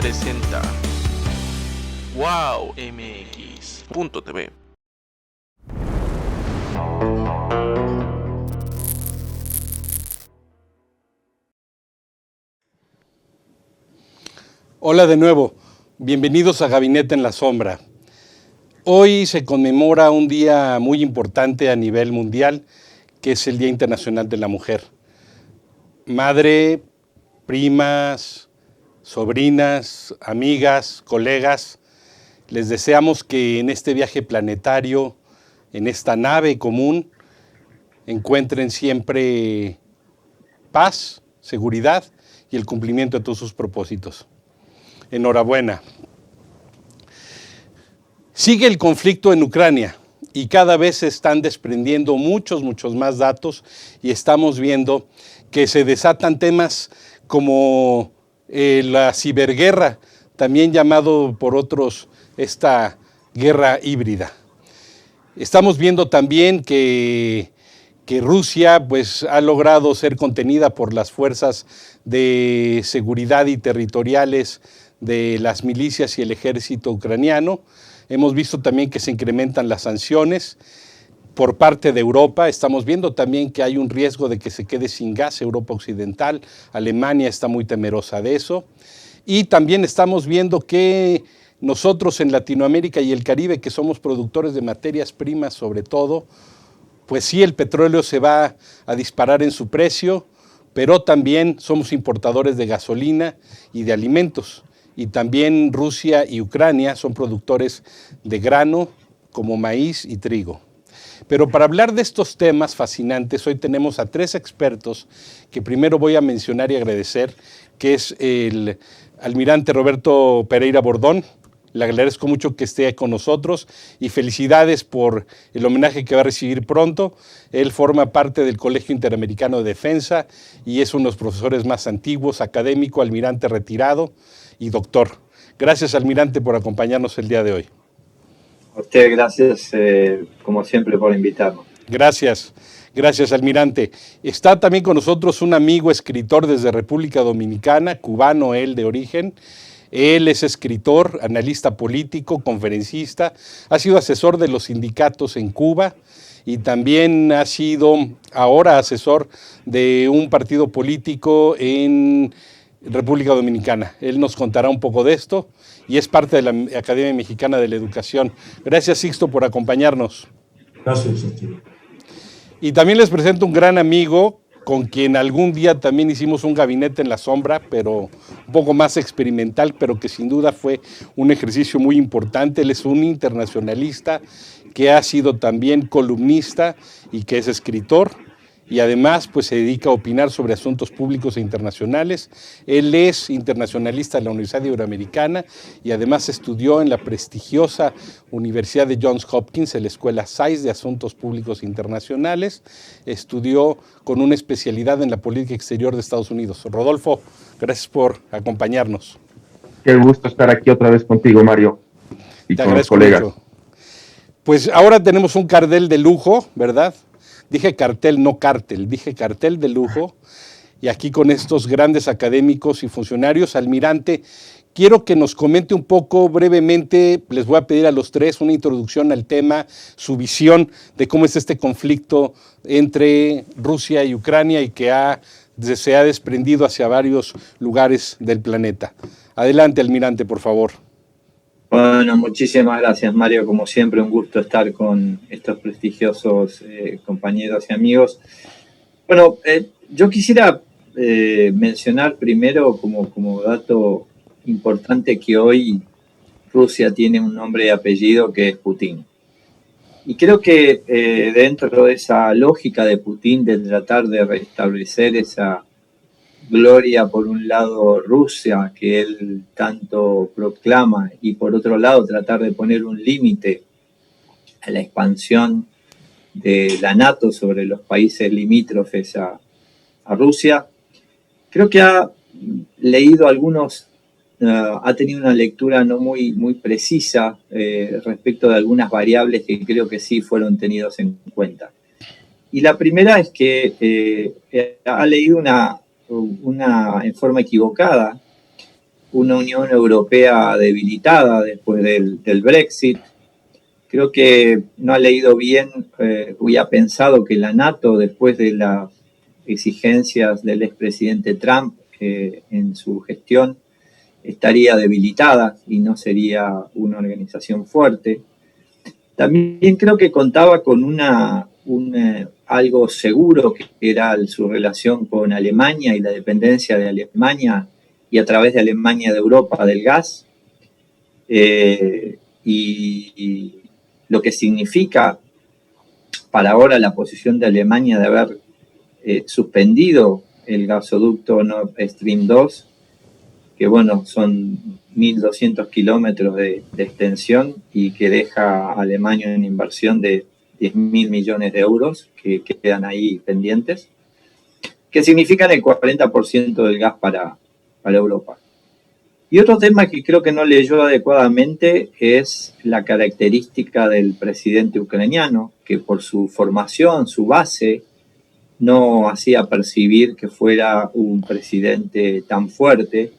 presenta wowmx.tv. Hola de nuevo, bienvenidos a Gabinete en la Sombra. Hoy se conmemora un día muy importante a nivel mundial, que es el Día Internacional de la Mujer. Madre, primas, sobrinas, amigas, colegas, les deseamos que en este viaje planetario, en esta nave común, encuentren siempre paz, seguridad y el cumplimiento de todos sus propósitos. Enhorabuena. Sigue el conflicto en Ucrania y cada vez se están desprendiendo muchos más datos y estamos viendo que se desatan temas como la ciberguerra, también llamado por otros esta guerra híbrida. Estamos viendo también que Rusia pues, ha logrado ser contenida por las fuerzas de seguridad y territoriales de las milicias y el ejército ucraniano. Hemos visto también que se incrementan las sanciones por parte de Europa. Estamos viendo también que hay un riesgo de que se quede sin gas Europa Occidental. Alemania está muy temerosa de eso. Y también estamos viendo que nosotros en Latinoamérica y el Caribe, que somos productores de materias primas sobre todo, pues sí, el petróleo se va a disparar en su precio, pero también somos importadores de gasolina y de alimentos. Y también Rusia y Ucrania son productores de grano como maíz y trigo. Pero para hablar de estos temas fascinantes, hoy tenemos a tres expertos que primero voy a mencionar y agradecer, que es el almirante Roberto Pereira Bordón. Le agradezco mucho que esté con nosotros y felicidades por el homenaje que va a recibir pronto. Él forma parte del Colegio Interamericano de Defensa y es uno de los profesores más antiguos, académico, almirante retirado y doctor. Gracias, almirante, por acompañarnos el día de hoy. A usted gracias, como siempre, por invitarnos. Gracias, almirante. Está también con nosotros un amigo escritor desde República Dominicana, cubano él de origen. Él es escritor, analista político, conferencista, ha sido asesor de los sindicatos en Cuba y también ha sido ahora asesor de un partido político en República Dominicana. Él nos contará un poco de esto y es parte de la Academia Mexicana de la Educación. Gracias, Sixto, por acompañarnos. Gracias, Sixto. Y también les presento un gran amigo con quien algún día también hicimos un gabinete en la sombra, pero un poco más experimental, pero que sin duda fue un ejercicio muy importante. Él es un internacionalista que ha sido también columnista y que es escritor y además pues se dedica a opinar sobre asuntos públicos e internacionales. Él es internacionalista de la Universidad Iberoamericana y además estudió en la prestigiosa Universidad de Johns Hopkins, en la Escuela SAIS de Asuntos Públicos Internacionales. Estudió con una especialidad en la política exterior de Estados Unidos. Rodolfo, gracias por acompañarnos. Qué gusto estar aquí otra vez contigo, Mario, y con los colegas. Mucho. Pues ahora tenemos un cartel de lujo, ¿verdad? Dije cartel, no cártel, dije cartel de lujo. Y aquí con estos grandes académicos y funcionarios, almirante, quiero que nos comente un poco brevemente, les voy a pedir a los tres una introducción al tema, su visión de cómo es este conflicto entre Rusia y Ucrania y que se ha desprendido hacia varios lugares del planeta. Adelante, almirante, por favor. Bueno, muchísimas gracias, Mario. Como siempre, un gusto estar con estos prestigiosos compañeros y amigos. Bueno, yo quisiera mencionar primero como dato importante que hoy Rusia tiene un nombre y apellido que es Putin. Y creo que dentro de esa lógica de Putin de tratar de restablecer esa gloria, por un lado, Rusia, que él tanto proclama, y por otro lado, tratar de poner un límite a la expansión de la NATO sobre los países limítrofes a Rusia. Creo que ha leído ha tenido una lectura no muy precisa respecto de algunas variables que creo que sí fueron tenidos en cuenta. Y la primera es que ha leído en forma equivocada una Unión Europea debilitada después del Brexit. Creo que no ha leído bien y ha pensado que la NATO, después de las exigencias del expresidente Trump en su gestión, estaría debilitada y no sería una organización fuerte. También creo que contaba con algo seguro, que era su relación con Alemania y la dependencia de Alemania y a través de Alemania de Europa del gas. Y lo que significa para ahora la posición de Alemania de haber suspendido el gasoducto Nord Stream 2, que bueno, son 1.200 kilómetros de extensión y que deja a Alemania una inversión de 10.000 millones de euros que quedan ahí pendientes, que significan el 40% del gas para Europa. Y otro tema que creo que no leyó adecuadamente es la característica del presidente ucraniano, que por su formación, su base, no hacía percibir que fuera un presidente tan fuerte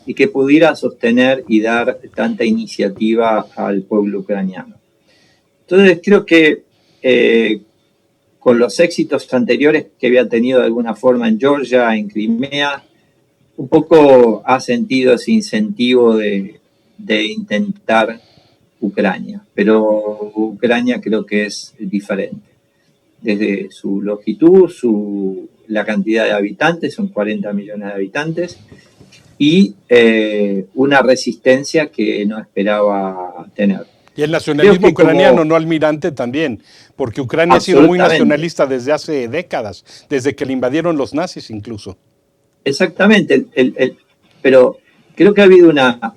y que pudiera sostener y dar tanta iniciativa al pueblo ucraniano. Entonces creo que con los éxitos anteriores que había tenido de alguna forma en Georgia, en Crimea, un poco ha sentido ese incentivo de intentar Ucrania, pero Ucrania creo que es diferente. Desde su longitud, la cantidad de habitantes, son 40 millones de habitantes, y una resistencia que no esperaba tener. Y el nacionalismo ucraniano, no, almirante, también, porque Ucrania ha sido muy nacionalista desde hace décadas, desde que le invadieron los nazis incluso. Exactamente, pero creo que ha habido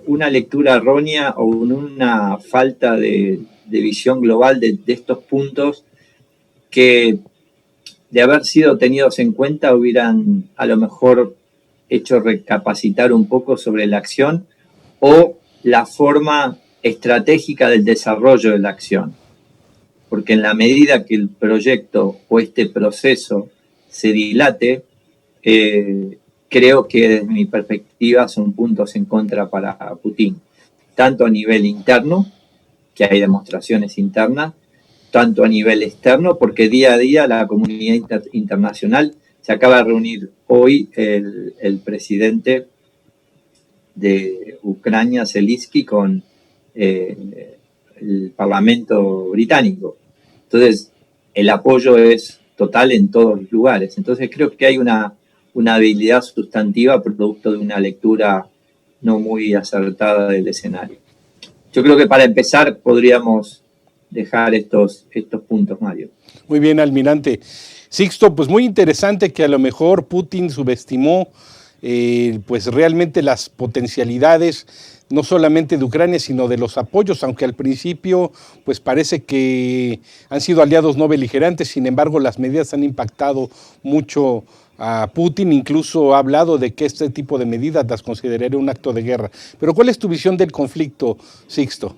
una lectura errónea o una falta de visión global de estos puntos que, de haber sido tenidos en cuenta, hubieran a lo mejor hecho recapacitar un poco sobre la acción o la forma estratégica del desarrollo de la acción. Porque en la medida que el proyecto o este proceso se dilate, creo que desde mi perspectiva son puntos en contra para Putin, tanto a nivel interno, que hay demostraciones internas, tanto a nivel externo, porque día a día la comunidad internacional se acaba de reunir hoy el presidente de Ucrania, Zelensky, con el Parlamento británico. Entonces, el apoyo es total en todos los lugares. Entonces, creo que hay una habilidad sustantiva producto de una lectura no muy acertada del escenario. Yo creo que para empezar podríamos dejar estos puntos, Mario. Muy bien, almirante. Sixto, pues muy interesante que a lo mejor Putin subestimó pues realmente las potencialidades no solamente de Ucrania, sino de los apoyos, aunque al principio pues parece que han sido aliados no beligerantes. Sin embargo, las medidas han impactado mucho a Putin, incluso ha hablado de que este tipo de medidas las consideraría un acto de guerra. Pero ¿cuál es tu visión del conflicto, Sixto?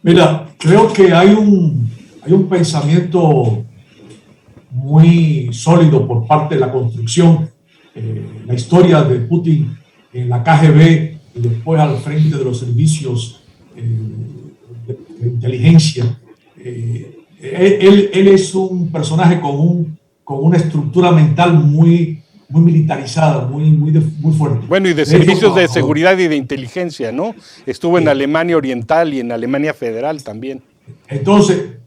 Mira, creo que hay un pensamiento muy sólido por parte de la construcción, la historia de Putin en la KGB y después al frente de los servicios de inteligencia. Él es un personaje con una estructura mental muy militarizada, muy fuerte. Bueno, y de servicios de seguridad y de inteligencia, ¿no? Estuvo en Alemania Oriental y en Alemania Federal también. Entonces,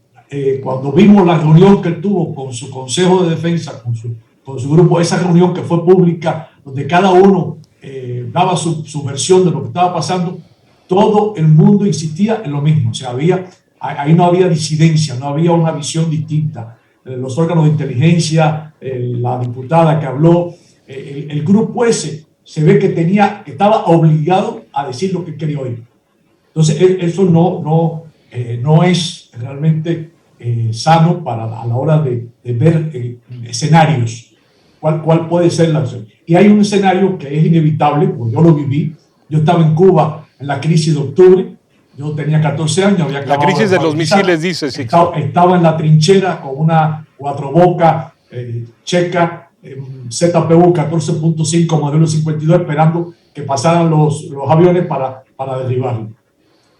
cuando vimos la reunión que él tuvo con su Consejo de Defensa, con su grupo, esa reunión que fue pública, donde cada uno daba su versión de lo que estaba pasando, todo el mundo insistía en lo mismo. O sea, ahí no había disidencia, no había una visión distinta. Los órganos de inteligencia, la diputada que habló, el grupo ese se ve que estaba obligado a decir lo que quería oír. Entonces, eso no es realmente sano a la hora de ver escenarios. ¿Cuál puede ser la opción? Y hay un escenario que es inevitable, porque yo lo viví. Yo estaba en Cuba en la crisis de octubre. Yo tenía 14 años. Había la crisis de los misiles, dice. Sí. Estaba en la trinchera con una cuatroboca checa ZPU 14.5 modelo 52 esperando que pasaran los aviones para derribarlo.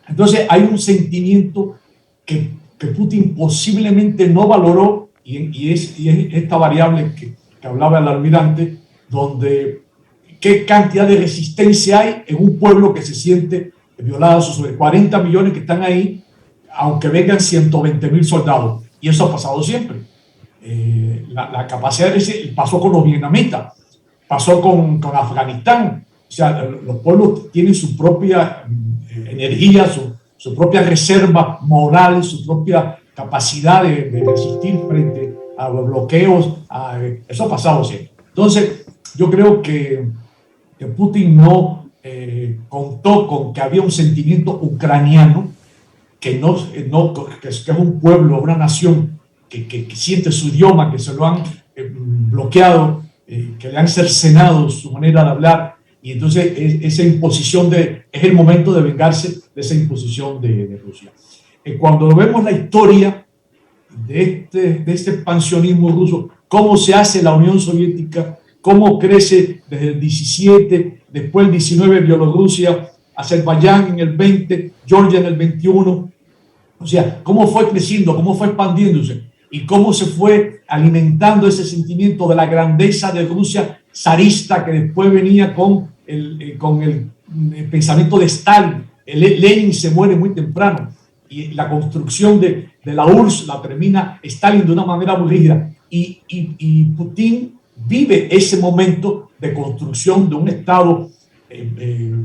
Entonces hay un sentimiento que Putin posiblemente no valoró y es esta variable que hablaba el almirante, donde qué cantidad de resistencia hay en un pueblo que se siente violado, sobre 40 millones que están ahí, aunque vengan 120.000 soldados. Y eso ha pasado siempre. La capacidad de ese pasó con los vietnamitas, pasó con Afganistán. O sea, los pueblos tienen su propia energía, su propia reserva moral, su propia capacidad de resistir frente a los bloqueos. Eso ha pasado siempre. Entonces, yo creo que Putin no contó con que había un sentimiento ucraniano, que es un pueblo, una nación que siente su idioma, que se lo han bloqueado, que le han cercenado su manera de hablar, y entonces esa imposición es el momento de vengarse de esa imposición de Rusia. Cuando vemos la historia de este expansionismo ruso, cómo se hace la Unión Soviética, cómo crece desde el 17, después el 19 Bielorrusia, Azerbaiyán en el 20, Georgia en el 21, o sea, cómo fue creciendo, cómo fue expandiéndose y cómo se fue alimentando ese sentimiento de la grandeza de Rusia zarista que después venía con el pensamiento de Stalin. Lenin se muere muy temprano y la construcción de la URSS la termina Stalin de una manera muy rígida y Putin vive ese momento de construcción de un Estado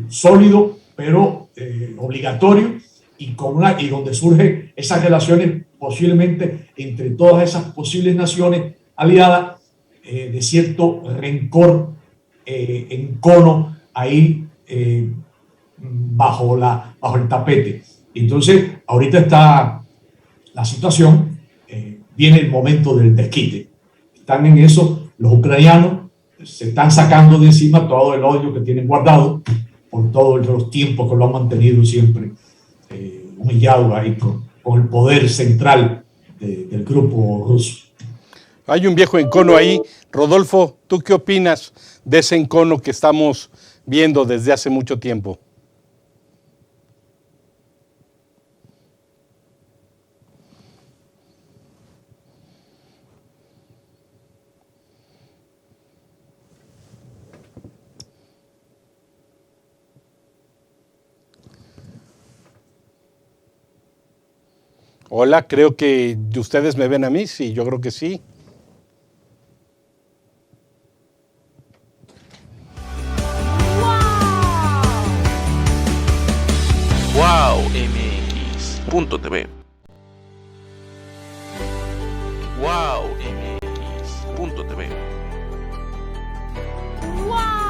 sólido, pero obligatorio, y donde surgen esas relaciones posiblemente entre todas esas posibles naciones aliadas, de cierto rencor, encono ahí bajo el tapete. Entonces, ahorita está la situación, viene el momento del desquite. Están en eso, los ucranianos se están sacando de encima todo el odio que tienen guardado por todos los tiempos que lo han mantenido siempre humillado ahí con el poder central del grupo ruso. Hay un viejo encono ahí. Rodolfo, ¿tú qué opinas de ese encono que estamos viendo desde hace mucho tiempo? Hola, creo que ustedes me ven a mí, sí, yo creo que sí. WowMX.tv. WowMX.tv. WowMX.tv.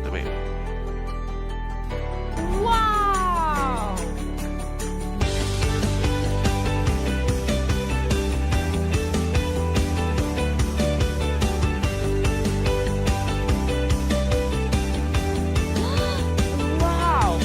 TV. ¡Wow! ¡Wow! ¡Wow!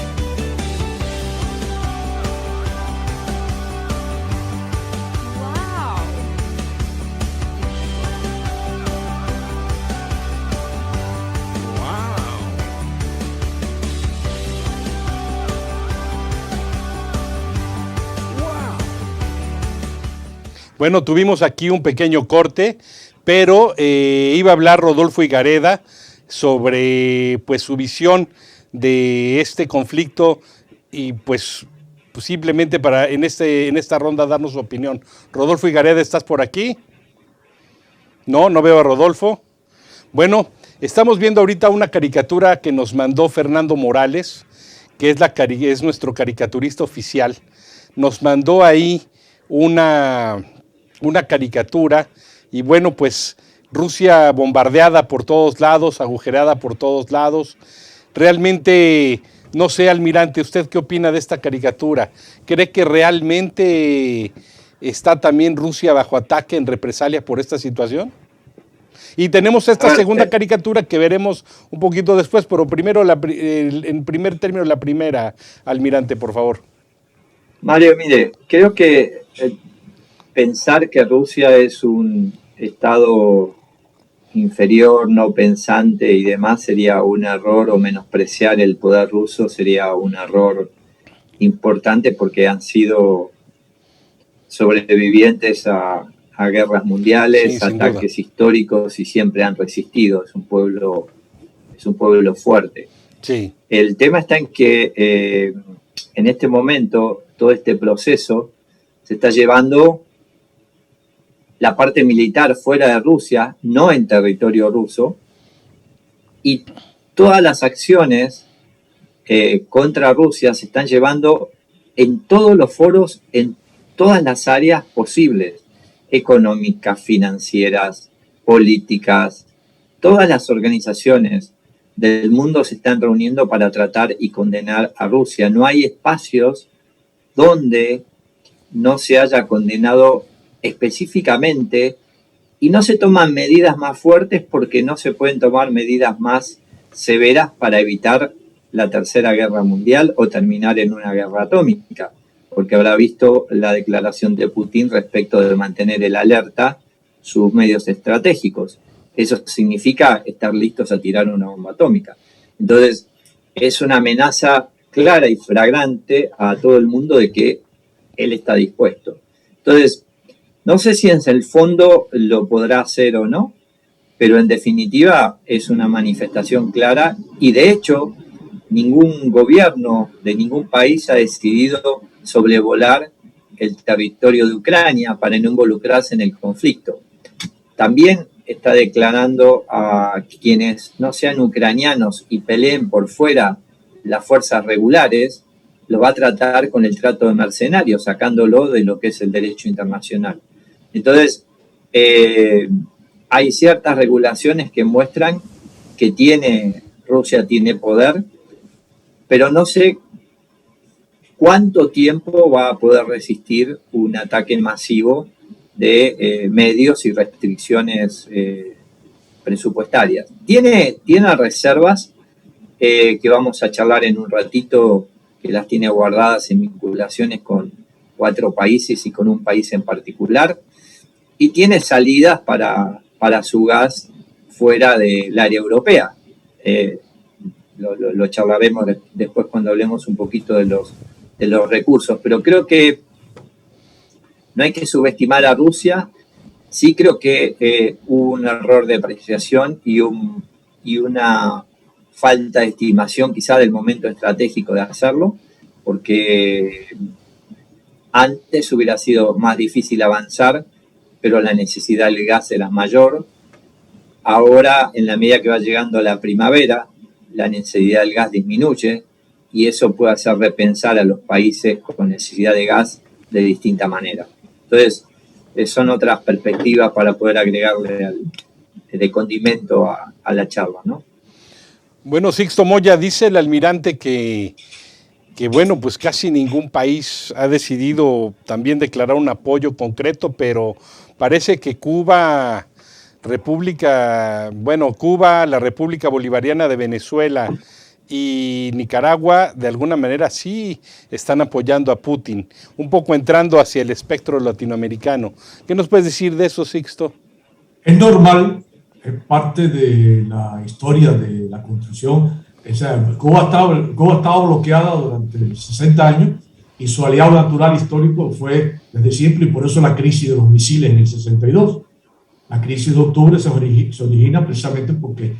Bueno, tuvimos aquí un pequeño corte, pero iba a hablar Rodolfo Higareda sobre pues su visión de este conflicto y pues simplemente para en esta ronda darnos su opinión. Rodolfo Higareda, ¿estás por aquí? No veo a Rodolfo. Bueno, estamos viendo ahorita una caricatura que nos mandó Fernando Morales, que es nuestro caricaturista oficial. Nos mandó ahí una caricatura y bueno, pues Rusia bombardeada por todos lados, agujereada por todos lados. Realmente, no sé, almirante, ¿usted qué opina de esta caricatura? ¿Cree que realmente está también Rusia bajo ataque en represalia por esta situación? Y tenemos esta segunda caricatura que veremos un poquito después, pero primero, en primer término, la primera, almirante, por favor. Mario, mire, creo que pensar que Rusia es un estado inferior, no pensante y demás sería un error, o menospreciar el poder ruso sería un error importante, porque han sido sobrevivientes a guerras mundiales, sí, ataques históricos, y siempre han resistido. Es un pueblo fuerte. Sí. El tema está en que en este momento todo este proceso se está llevando la parte militar fuera de Rusia, no en territorio ruso, y todas las acciones contra Rusia se están llevando en todos los foros, en todas las áreas posibles, económicas, financieras, políticas. Todas las organizaciones del mundo se están reuniendo para tratar y condenar a Rusia. No hay espacios donde no se haya condenado específicamente, y no se toman medidas más fuertes porque no se pueden tomar medidas más severas para evitar la Tercera Guerra Mundial o terminar en una guerra atómica, porque habrá visto la declaración de Putin respecto de mantener el alerta sus medios estratégicos. Eso significa estar listos a tirar una bomba atómica. Entonces, es una amenaza clara y flagrante a todo el mundo de que él está dispuesto. Entonces, no sé si en el fondo lo podrá hacer o no, pero en definitiva es una manifestación clara, y de hecho ningún gobierno de ningún país ha decidido sobrevolar el territorio de Ucrania para no involucrarse en el conflicto. También está declarando a quienes no sean ucranianos y peleen por fuera las fuerzas regulares, lo va a tratar con el trato de mercenarios, sacándolo de lo que es el derecho internacional. Entonces, hay ciertas regulaciones que muestran que Rusia tiene poder, pero no sé cuánto tiempo va a poder resistir un ataque masivo de medios y restricciones presupuestarias. Tiene reservas que vamos a charlar en un ratito, que las tiene guardadas en vinculaciones con 4 países y con un país en particular, y tiene salidas para su gas fuera del área europea. Lo charlaremos después cuando hablemos un poquito de los recursos, pero creo que no hay que subestimar a Rusia. Sí creo que hubo un error de apreciación y una falta de estimación quizá del momento estratégico de hacerlo, porque antes hubiera sido más difícil avanzar, pero la necesidad del gas era mayor. Ahora, en la medida que va llegando la primavera, la necesidad del gas disminuye, y eso puede hacer repensar a los países con necesidad de gas de distinta manera. Entonces, son otras perspectivas para poder agregarle de condimento a la charla, ¿no? Bueno, Sixto Moya, dice el almirante que bueno, pues casi ningún país ha decidido también declarar un apoyo concreto, pero parece que Cuba, la República Bolivariana de Venezuela y Nicaragua, de alguna manera sí están apoyando a Putin, un poco entrando hacia el espectro latinoamericano. ¿Qué nos puedes decir de eso, Sixto? Es normal, es parte de la historia de la construcción. O sea, Cuba estaba bloqueada durante 60 años y su aliado natural histórico fue desde siempre, y por eso la crisis de los misiles en el 62. La crisis de octubre se origina precisamente porque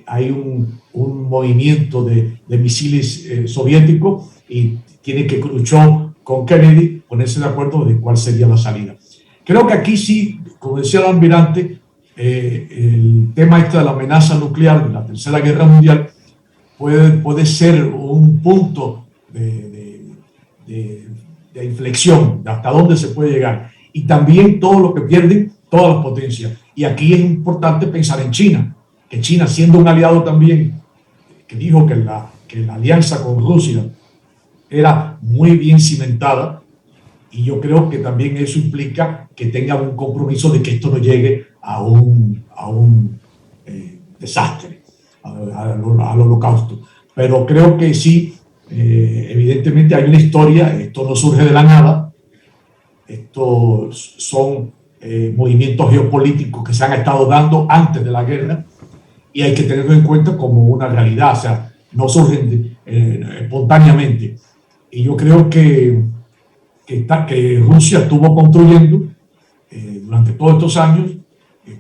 hay un movimiento de misiles soviéticos y tiene que luchar con Kennedy, ponerse de acuerdo de cuál sería la salida. Creo que aquí sí, como decía el almirante, el tema de la amenaza nuclear de la Tercera Guerra Mundial puede ser un punto de inflexión, de hasta dónde se puede llegar. Y también todo lo que pierden todas las potencias. Y aquí es importante pensar en China, que China, siendo un aliado también, que dijo que la alianza con Rusia era muy bien cimentada, y yo creo que también eso implica que tengan un compromiso de que esto no llegue a un desastre, al holocausto. Pero creo que sí, evidentemente hay una historia, esto no surge de la nada, estos son movimientos geopolíticos que se han estado dando antes de la guerra y hay que tenerlo en cuenta como una realidad, o sea, no surgen espontáneamente. Y yo creo que Rusia estuvo construyendo durante todos estos años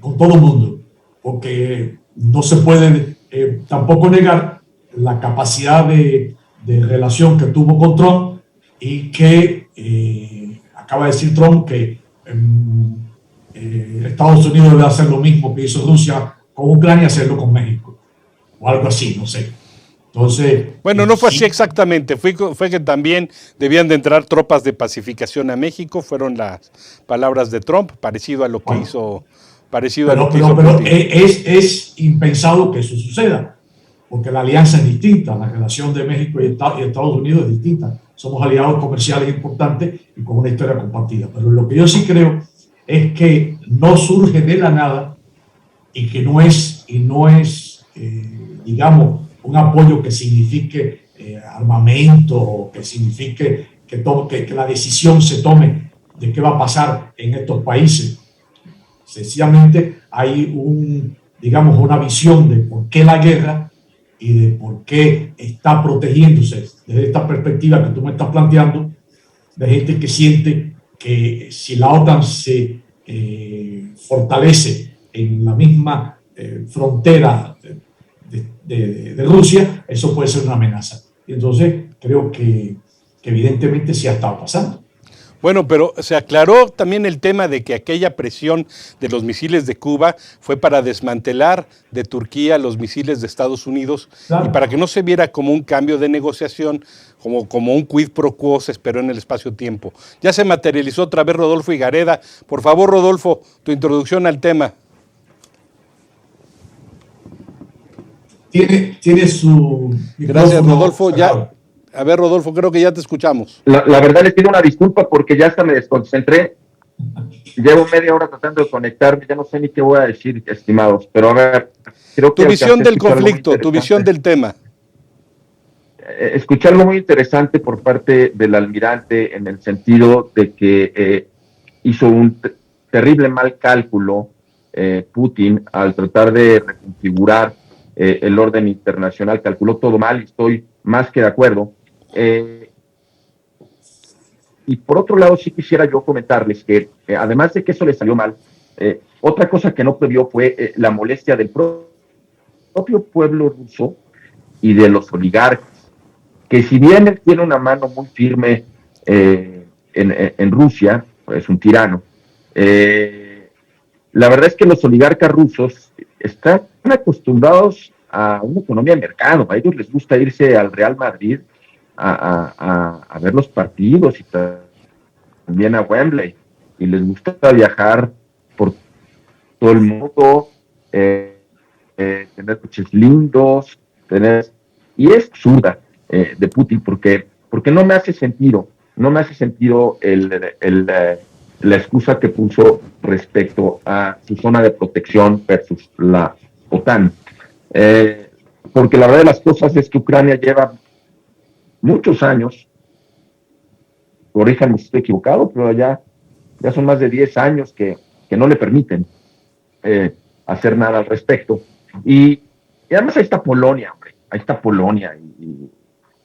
con todo el mundo, porque no se puede tampoco negar la capacidad de relación que tuvo con Trump y que acaba de decir Trump que Estados Unidos debe hacer lo mismo que hizo Rusia con Ucrania, hacerlo con México o algo así, no sé. Entonces, bueno, no fue así exactamente, fue que también debían de entrar tropas de pacificación a México, fueron las palabras de Trump, parecido a lo que hizo Putin. Es impensado que eso suceda, porque la alianza es distinta, la relación de México y Estados Unidos es distinta. Somos aliados comerciales importantes y con una historia compartida. Pero lo que yo sí creo es que no surge de la nada y que no es digamos, un apoyo que signifique armamento o que signifique que la decisión se tome de qué va a pasar en estos países. Sencillamente hay digamos, una visión de por qué la guerra y de por qué está protegiéndose desde esta perspectiva que tú me estás planteando, de gente que siente que si la OTAN se fortalece en la misma frontera de Rusia, eso puede ser una amenaza. Y entonces creo que evidentemente sí ha estado pasando. Bueno, pero se aclaró también el tema de que aquella presión de los misiles de Cuba fue para desmantelar de Turquía los misiles de Estados Unidos, claro, y para que no se viera como un cambio de negociación, como un quid pro quo se esperó en el espacio-tiempo. Ya se materializó otra vez Rodolfo Higareda. Por favor, Rodolfo, tu introducción al tema. Tiene su... Gracias, Rodolfo. Ya, a ver, Rodolfo, creo que ya te escuchamos. La verdad les pido una disculpa porque ya hasta me desconcentré. Llevo media hora tratando de conectarme, ya no sé ni qué voy a decir, estimados. Pero a ver, creo que... Tu visión del conflicto, tu visión del tema. Escuché algo muy interesante por parte del almirante en el sentido de que hizo un terrible mal cálculo Putin al tratar de reconfigurar el orden internacional, calculó todo mal y estoy más que de acuerdo. Y por otro lado sí quisiera yo comentarles que además de que eso le salió mal, otra cosa que no previó fue la molestia del propio pueblo ruso y de los oligarcas, que si bien él tiene una mano muy firme en Rusia, es un tirano, la verdad es que los oligarcas rusos están acostumbrados a una economía de mercado. A ellos les gusta irse al Real Madrid a ver los partidos y también a Wembley, y les gusta viajar por todo el mundo, tener coches lindos, y es absurda de Putin porque no me hace sentido, la excusa que puso respecto a su zona de protección versus la OTAN. Porque la verdad de las cosas es que Ucrania lleva muchos años, corríjanme si estoy equivocado, pero ya son más de 10 años que no le permiten hacer nada al respecto. Y además ahí está Polonia, hombre,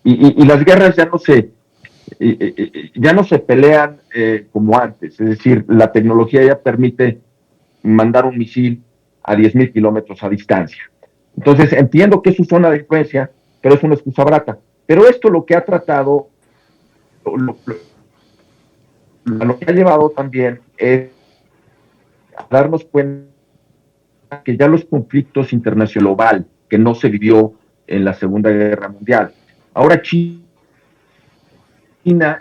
y las guerras ya no se pelean como antes, es decir, la tecnología ya permite mandar un misil a 10,000 kilómetros a distancia. Entonces entiendo que es su zona de influencia, pero es una excusa barata. Pero esto lo que ha tratado, lo que ha llevado también es a darnos cuenta que ya los conflictos internacionales global que no se vivió en la Segunda Guerra Mundial. Ahora China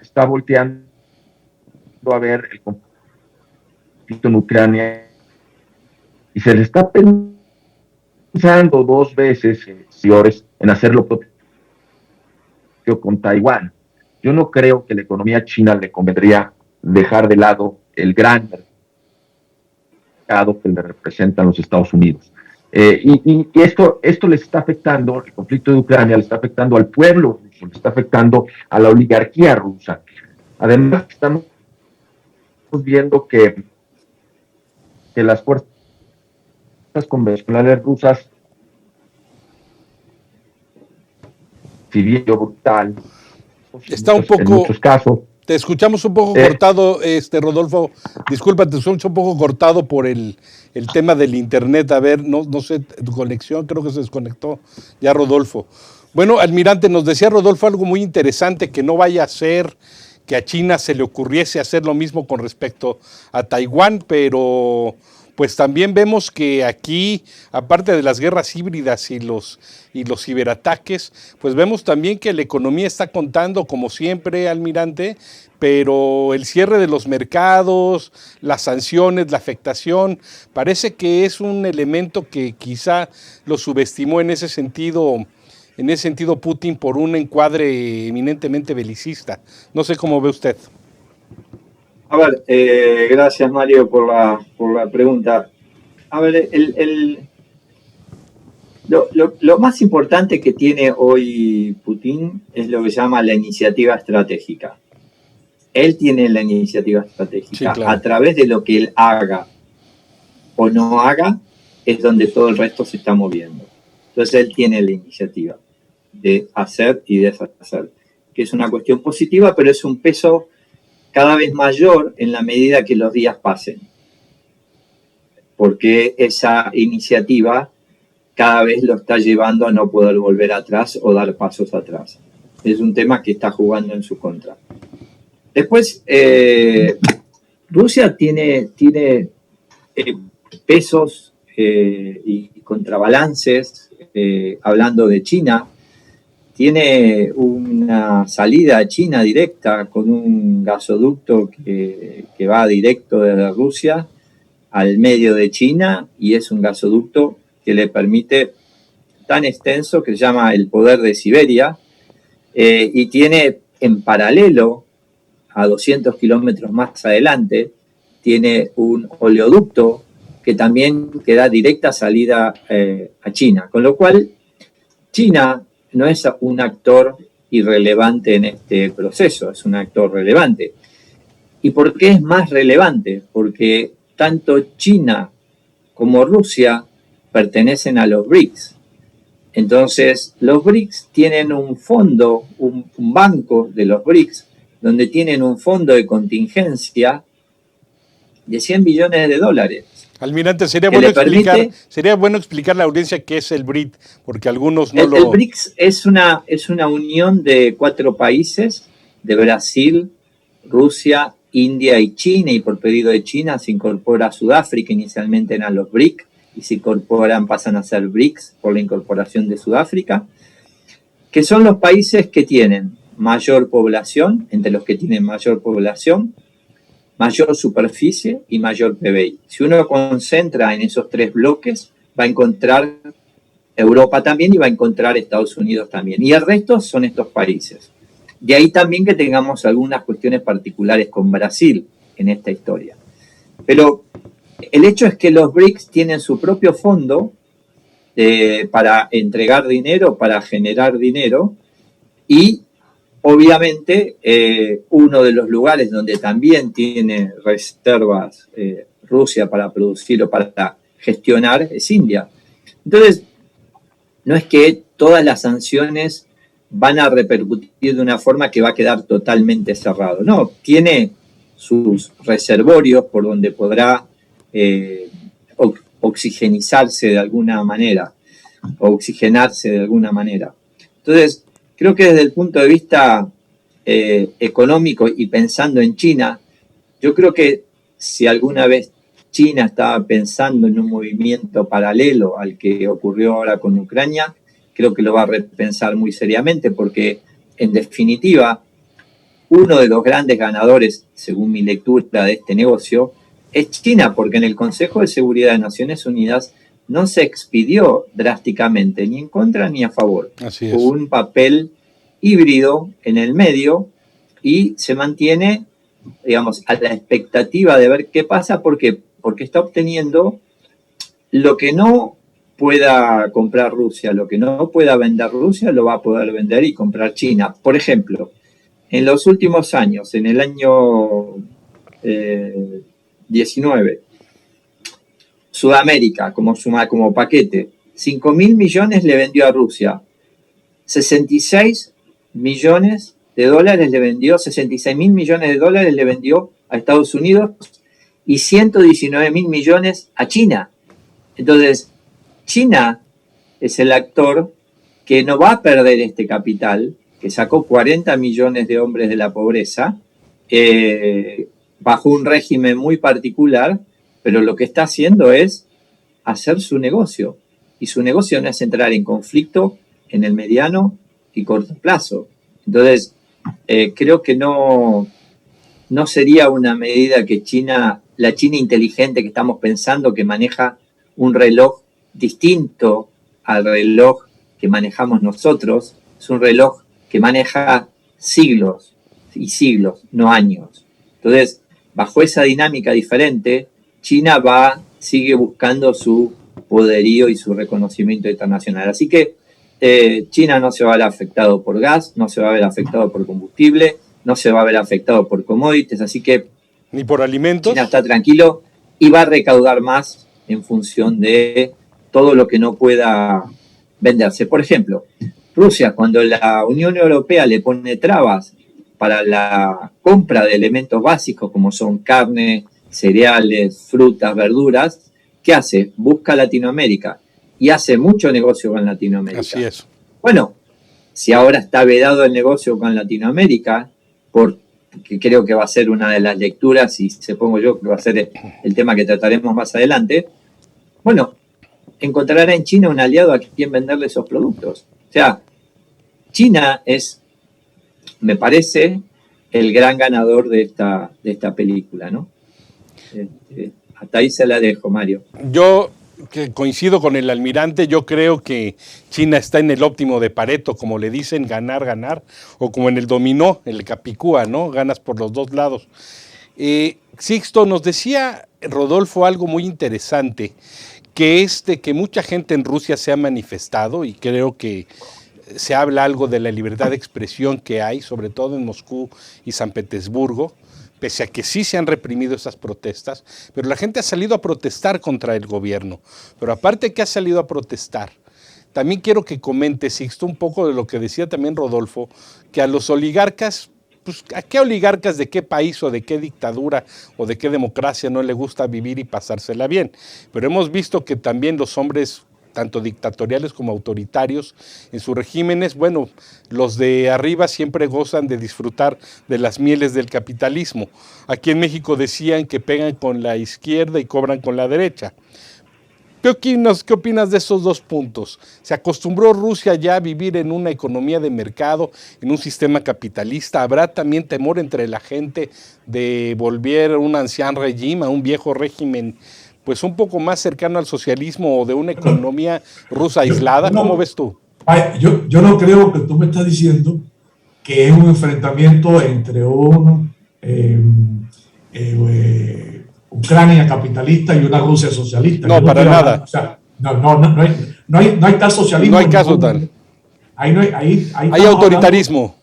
está volteando a ver el conflicto en Ucrania y se le está pensando 2 veces, señores, en hacer lo propio con Taiwán. Yo no creo que la economía china le convendría dejar de lado el gran mercado que le representan los Estados Unidos. Y esto les está afectando, el conflicto de Ucrania le está afectando al pueblo ruso, le está afectando a la oligarquía rusa. Además, estamos viendo que las fuerzas convencionales rusas, si bien brutal, está un poco, en muchos casos. Te escuchamos un poco cortado, Rodolfo. Disculpa, te escucho un poco cortado por el tema del internet. A ver, no sé, tu conexión, creo que se desconectó ya Rodolfo. Bueno, almirante, nos decía Rodolfo algo muy interesante, que no vaya a ser que a China se le ocurriese hacer lo mismo con respecto a Taiwán, pero pues también vemos que aquí, aparte de las guerras híbridas y los ciberataques, pues vemos también que la economía está contando, como siempre, almirante, pero el cierre de los mercados, las sanciones, la afectación, parece que es un elemento que quizá lo subestimó en ese sentido Putin por un encuadre eminentemente belicista. No sé cómo ve usted. A ver, gracias Mario por la pregunta. A ver, lo más importante que tiene hoy Putin es lo que se llama la iniciativa estratégica. Él tiene la iniciativa estratégica. Sí, claro. A través de lo que él haga o no haga, es donde todo el resto se está moviendo. Entonces él tiene la iniciativa de hacer y deshacer, que es una cuestión positiva, pero es un peso cada vez mayor en la medida que los días pasen, porque esa iniciativa cada vez lo está llevando a no poder volver atrás o dar pasos atrás. Es un tema que está jugando en su contra. Después, Rusia tiene pesos y contrabalances, hablando de China. Tiene una salida a China directa con un gasoducto que va directo desde Rusia al medio de China, y es un gasoducto que le permite tan extenso que se llama el poder de Siberia, y tiene en paralelo, a 200 kilómetros más adelante, tiene un oleoducto que también da directa salida a China, con lo cual China no es un actor irrelevante en este proceso, es un actor relevante. ¿Y por qué es más relevante? Porque tanto China como Rusia pertenecen a los BRICS. Entonces, los BRICS tienen un fondo, un banco de los BRICS, donde tienen un fondo de contingencia de $100 billones. Almirante, sería bueno explicar a la audiencia qué es el BRIC, porque algunos no lo... El BRICS es una unión de 4 países, de Brasil, Rusia, India y China, y por pedido de China se incorpora Sudáfrica. Inicialmente eran los BRIC, y se incorporan, pasan a ser BRICS por la incorporación de Sudáfrica, que son los países que tienen mayor población, entre los que tienen mayor población, mayor superficie y mayor PBI. Si uno concentra en esos 3 bloques, va a encontrar Europa también y va a encontrar Estados Unidos también. Y el resto son estos países. De ahí también que tengamos algunas cuestiones particulares con Brasil en esta historia. Pero el hecho es que los BRICS tienen su propio fondo para entregar dinero, para generar dinero, y obviamente uno de los lugares donde también tiene reservas Rusia para producir o para gestionar es India. Entonces, no es que todas las sanciones van a repercutir de una forma que va a quedar totalmente cerrado. No, tiene sus reservorios por donde podrá oxigenizarse de alguna manera, o oxigenarse de alguna manera. Entonces, creo que desde el punto de vista económico y pensando en China, yo creo que si alguna vez China estaba pensando en un movimiento paralelo al que ocurrió ahora con Ucrania, creo que lo va a repensar muy seriamente porque, en definitiva, uno de los grandes ganadores, según mi lectura de este negocio, es China, porque en el Consejo de Seguridad de Naciones Unidas no se expidió drásticamente ni en contra ni a favor. Así es. Hubo un papel híbrido en el medio y se mantiene, digamos, a la expectativa de ver qué pasa. ¿Por qué? Porque está obteniendo lo que no pueda comprar Rusia, lo que no pueda vender Rusia, lo va a poder vender y comprar China. Por ejemplo, en los últimos años, en el año 19, Sudamérica, como paquete, 5.000 millones le vendió a Rusia, 66 millones de dólares le vendió, 66.000 millones de dólares le vendió a Estados Unidos y 119.000 millones a China. Entonces, China es el actor que no va a perder este capital, que sacó 40 millones de hombres de la pobreza, bajo un régimen muy particular, pero lo que está haciendo es hacer su negocio. Y su negocio no es entrar en conflicto en el mediano y corto plazo. Entonces, creo que no sería una medida que la China inteligente que estamos pensando, que maneja un reloj distinto al reloj que manejamos nosotros, es un reloj que maneja siglos y siglos, no años. Entonces, bajo esa dinámica diferente, China sigue buscando su poderío y su reconocimiento internacional. Así que China no se va a ver afectado por gas, no se va a ver afectado por combustible, no se va a ver afectado por commodities, así que ni por alimentos. China está tranquilo y va a recaudar más en función de todo lo que no pueda venderse. Por ejemplo, Rusia, cuando la Unión Europea le pone trabas para la compra de elementos básicos como son carne, cereales, frutas, verduras, ¿qué hace? Busca Latinoamérica y hace mucho negocio con Latinoamérica. Así es. Bueno, si ahora está vedado el negocio con Latinoamérica, porque creo que va a ser una de las lecturas, y supongo yo que va a ser el tema que trataremos más adelante, bueno, encontrará en China un aliado a quien venderle esos productos. O sea, China es, me parece, el gran ganador de esta película, ¿no? Hasta ahí se la dejo, Mario. Yo que coincido con el almirante, yo creo que China está en el óptimo de Pareto, como le dicen, ganar, ganar, o como en el dominó, el Capicúa, ¿no? Ganas por los dos lados. Sixto, nos decía Rodolfo algo muy interesante, que es de que mucha gente en Rusia se ha manifestado, y creo que se habla algo de la libertad de expresión que hay, sobre todo en Moscú y San Petersburgo, pese a que sí se han reprimido esas protestas, pero la gente ha salido a protestar contra el gobierno. Pero aparte que ha salido a protestar, también quiero que comente, Sixto, un poco de lo que decía también Rodolfo, que a los oligarcas, pues ¿a qué oligarcas de qué país o de qué dictadura o de qué democracia no le gusta vivir y pasársela bien? Pero hemos visto que también los hombres, tanto dictatoriales como autoritarios, en sus regímenes, bueno, los de arriba siempre gozan de disfrutar de las mieles del capitalismo. Aquí en México decían que pegan con la izquierda y cobran con la derecha. ¿Qué opinas de esos dos puntos? ¿Se acostumbró Rusia ya a vivir en una economía de mercado, en un sistema capitalista? ¿Habrá también temor entre la gente de volver a un ancien régimen, a un viejo régimen pues un poco más cercano al socialismo o de una economía rusa aislada. ¿Cómo ves tú? Yo no creo que tú me estás diciendo que es un enfrentamiento entre Ucrania capitalista y una Rusia socialista. No, para nada. O sea, no hay tal socialismo. No hay caso tal. Hay autoritarismo.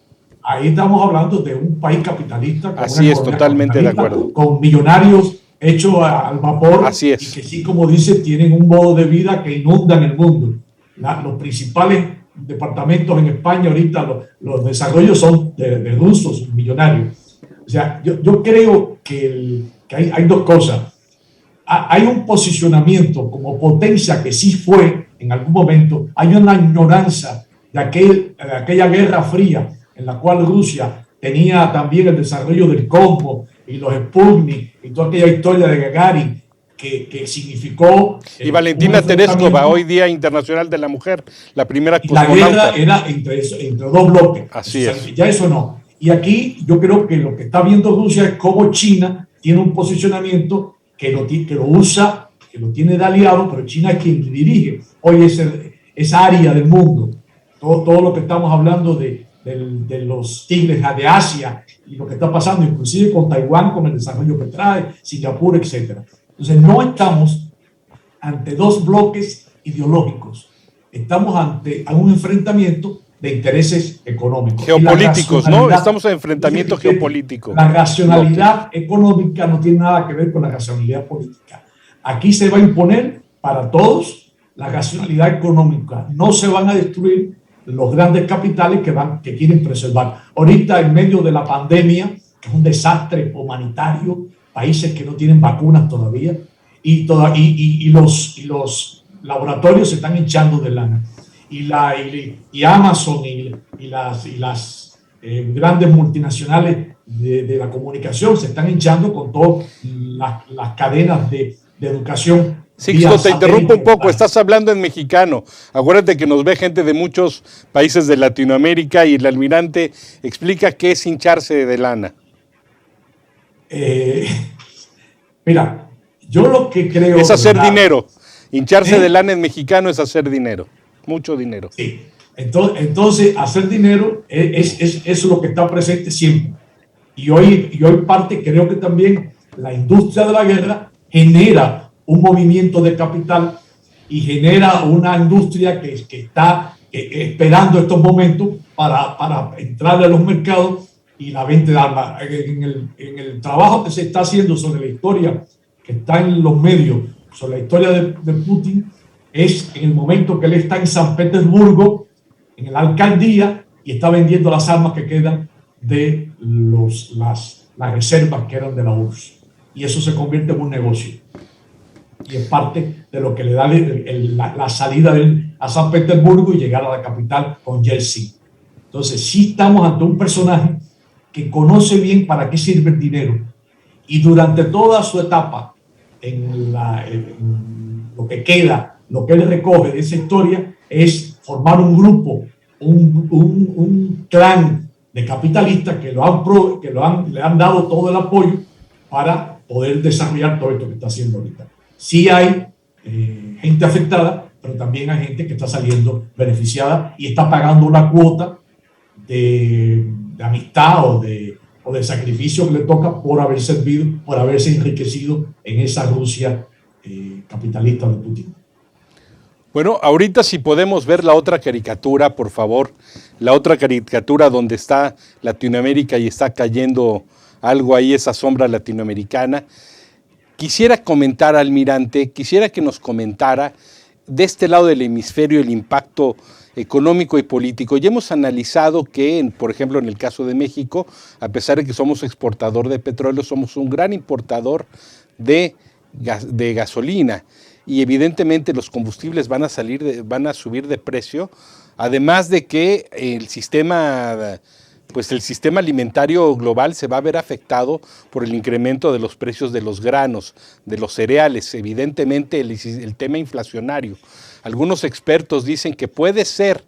Ahí estamos hablando de un país capitalista. Así es, totalmente de acuerdo. Con millonarios hechos al vapor. Así es. Y que sí, como dice, tienen un modo de vida que inundan el mundo. Los principales departamentos en España ahorita, los desarrollos son de rusos, millonarios. O sea, yo creo que hay dos cosas. Hay un posicionamiento como potencia que sí fue en algún momento. Hay una ignorancia de aquella guerra fría en la cual Rusia tenía también el desarrollo del Cosmos y los Sputnik y toda aquella historia de Gagarin que significó... Y Valentina Tereshkova, hoy Día Internacional de la Mujer, la primera cosmonauta. La guerra era entre dos bloques. Así es. Ya eso no. Y aquí yo creo que lo que está viendo Rusia es cómo China tiene un posicionamiento que lo usa, que lo tiene de aliado, pero China es quien dirige hoy esa área del mundo. Todo lo que estamos hablando de los tigres de Asia y lo que está pasando, inclusive con Taiwán, con el desarrollo que trae, Singapur, etc. Entonces, no estamos ante dos bloques ideológicos, estamos ante un enfrentamiento de intereses económicos. Geopolíticos, ¿no? Estamos en enfrentamiento geopolítico. La racionalidad económica no tiene nada que ver con la racionalidad política. Aquí se va a imponer para todos la racionalidad económica. No se van a destruir los grandes capitales que quieren preservar. Ahorita, en medio de la pandemia, que es un desastre humanitario, países que no tienen vacunas todavía, y los laboratorios se están hinchando de lana. Y Amazon y las grandes multinacionales de la comunicación se están hinchando con todas las cadenas de educación. Sixto, te interrumpo un poco, estás hablando en mexicano. Acuérdate que nos ve gente de muchos países de Latinoamérica y el almirante explica qué es hincharse de lana. Mira, yo lo que creo... Es hacer dinero. Hincharse de lana en mexicano es hacer dinero. Mucho dinero. Sí. Entonces, hacer dinero es lo que está presente siempre. Y hoy parte, creo que también la industria de la guerra genera un movimiento de capital y genera una industria que está esperando estos momentos para entrar a los mercados y la venta de armas. En el trabajo que se está haciendo sobre la historia que está en los medios, sobre la historia de Putin, es en el momento que él está en San Petersburgo, en la alcaldía, y está vendiendo las armas que quedan de las reservas que eran de la URSS. Y eso se convierte en un negocio. Y es parte de lo que le da la salida a San Petersburgo y llegar a la capital con Yeltsin. Entonces, sí estamos ante un personaje que conoce bien para qué sirve el dinero. Y durante toda su etapa, en lo que queda, lo que él recoge de esa historia, es formar un grupo, un clan de capitalistas que le han dado todo el apoyo para poder desarrollar todo esto que está haciendo ahorita. Sí hay gente afectada, pero también hay gente que está saliendo beneficiada y está pagando una cuota de amistad o de sacrificio que le toca por haber servido, por haberse enriquecido en esa Rusia capitalista de Putin. Bueno, ahorita si podemos ver la otra caricatura, por favor, la otra caricatura donde está Latinoamérica y está cayendo algo ahí, esa sombra latinoamericana. Quisiera comentar, almirante, quisiera que nos comentara de este lado del hemisferio el impacto económico y político. Ya hemos analizado que, por ejemplo, en el caso de México, a pesar de que somos exportador de petróleo, somos un gran importador de gasolina y evidentemente los combustibles van a subir de precio, además de que el sistema alimentario global se va a ver afectado por el incremento de los precios de los granos, de los cereales, evidentemente el tema inflacionario. Algunos expertos dicen que puede ser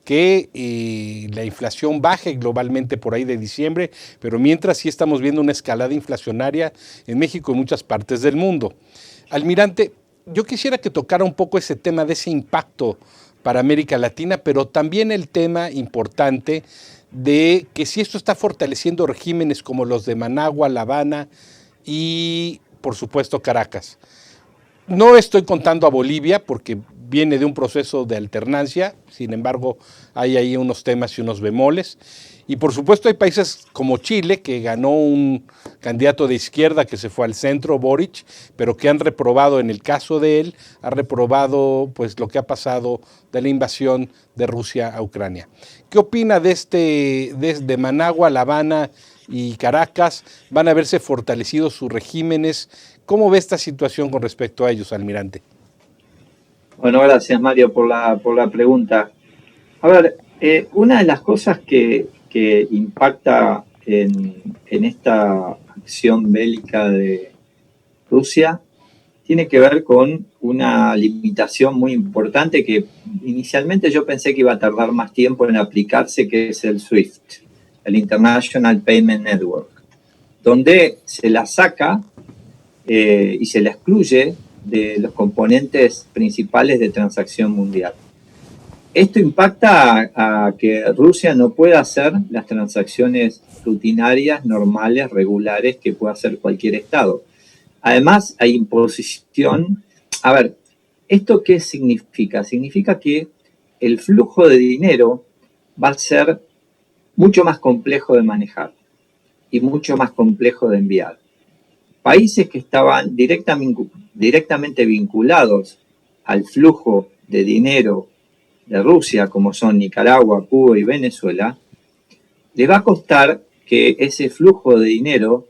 que la inflación baje globalmente por ahí de diciembre, pero mientras sí estamos viendo una escalada inflacionaria en México y en muchas partes del mundo. Almirante, yo quisiera que tocara un poco ese tema de ese impacto para América Latina, pero también el tema importante de que si esto está fortaleciendo regímenes como los de Managua, La Habana y, por supuesto, Caracas. No estoy contando a Bolivia porque viene de un proceso de alternancia, sin embargo, hay ahí unos temas y unos bemoles. Y por supuesto hay países como Chile, que ganó un candidato de izquierda que se fue al centro, Boric, pero que han reprobado, en el caso de él, ha reprobado pues lo que ha pasado de la invasión de Rusia a Ucrania. ¿Qué opina desde Managua, La Habana y Caracas? ¿Van a verse fortalecidos sus regímenes? ¿Cómo ve esta situación con respecto a ellos, almirante? Bueno, gracias Mario por la pregunta. A ver, una de las cosas que impacta en esta acción bélica de Rusia tiene que ver con una limitación muy importante que inicialmente yo pensé que iba a tardar más tiempo en aplicarse, que es el SWIFT, el International Payment Network, donde se la saca y se la excluye de los componentes principales de transacción mundial. Esto impacta a que Rusia no pueda hacer las transacciones rutinarias, normales, regulares que pueda hacer cualquier Estado. Además, hay imposición. A ver, ¿esto qué significa? Significa que el flujo de dinero va a ser mucho más complejo de manejar y mucho más complejo de enviar. Países que estaban directamente vinculados al flujo de dinero de Rusia, como son Nicaragua, Cuba y Venezuela, les va a costar que ese flujo de dinero